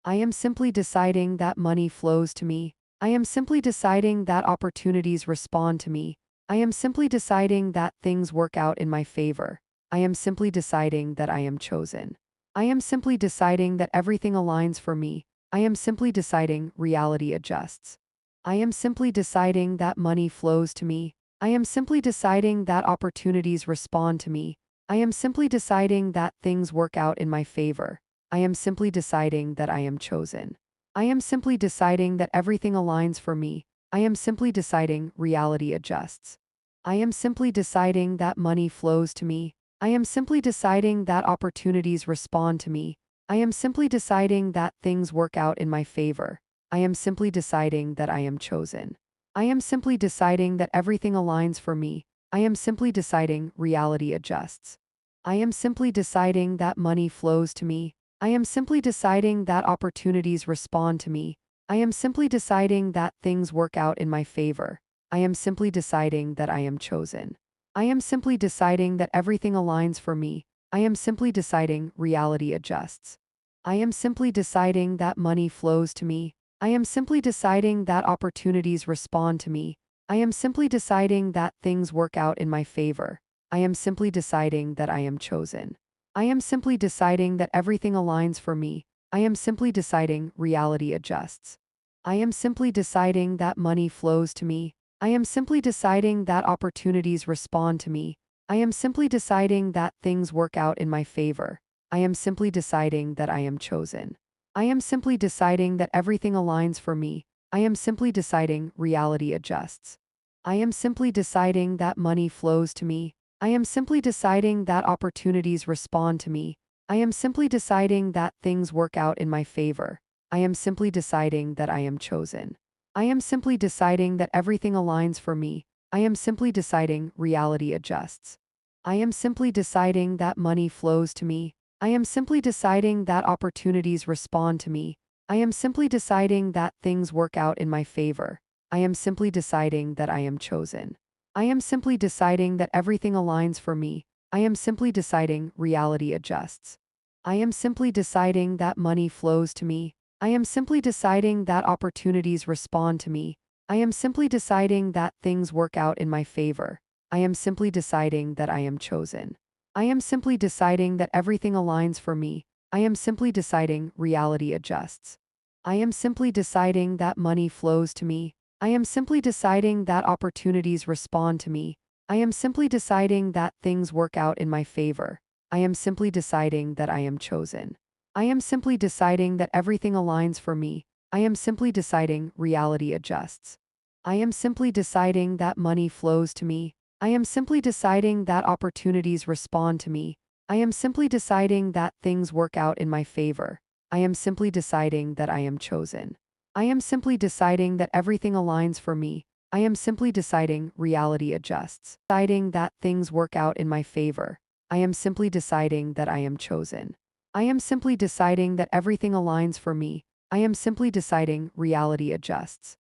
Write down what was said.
I am simply deciding that money flows to me. I am simply deciding that opportunities respond to me. I am simply deciding that things work out in my favor. I am simply deciding that I am chosen. I am simply deciding that everything aligns for me. I am simply deciding reality adjusts. I am simply deciding that money flows to me. I am simply deciding that opportunities respond to me. I am simply deciding that things work out in my favor. I am simply deciding that I am chosen. I am simply deciding that everything aligns for me. I am simply deciding reality adjusts. I am simply deciding that money flows to me. I am simply deciding that opportunities respond to me. I am simply deciding that things work out in my favor. I am simply deciding that I am chosen. I am simply deciding that everything aligns for me. I am simply deciding reality adjusts. I am simply deciding that money flows to me. I am simply deciding that opportunities respond to me. I am simply deciding that things work out in my favor. I am simply deciding that I am chosen. I am simply deciding that everything aligns for me. I am simply deciding reality adjusts. I am simply deciding that money flows to me. I am simply deciding that opportunities respond to me. I am simply deciding that things work out in my favor. I am simply deciding that I am chosen. I am simply deciding that everything aligns for me. I am simply deciding reality adjusts. I am simply deciding that money flows to me. I am simply deciding that opportunities respond to me. I am simply deciding that things work out in my favor. I am simply deciding that I am chosen. I am simply deciding that everything aligns for me. I am simply deciding reality adjusts. I am simply deciding that money flows to me. I am simply deciding that opportunities respond to me. I am simply deciding that things work out in my favor. I am simply deciding that I am chosen. I am simply deciding that everything aligns for me. I am simply deciding reality adjusts. I am simply deciding that money flows to me. I am simply deciding that opportunities respond to me. I am simply deciding that things work out in my favor. I am simply deciding that I am chosen. I am simply deciding that everything aligns for me. I am simply deciding reality adjusts. I am simply deciding that money flows to me. I am simply deciding that opportunities respond to me. I am simply deciding that things work out in my favor. I am simply deciding that I am chosen. I am simply deciding that everything aligns for me. I am simply deciding reality adjusts. I am simply deciding that money flows to me. I am simply deciding that opportunities respond to me. I am simply deciding that things work out in my favor. I am simply deciding that I am chosen. I am simply deciding that everything aligns for me. I am simply deciding reality adjusts. I am simply deciding that money flows to me. I am simply deciding that opportunities respond to me. I am simply deciding that things work out in my favor. I am simply deciding that I am chosen. I am simply deciding that everything aligns for me. I am simply deciding reality adjusts. Deciding that things work out in my favor. I am simply deciding that I am chosen. I am simply deciding that everything aligns for me. I am simply deciding reality adjusts.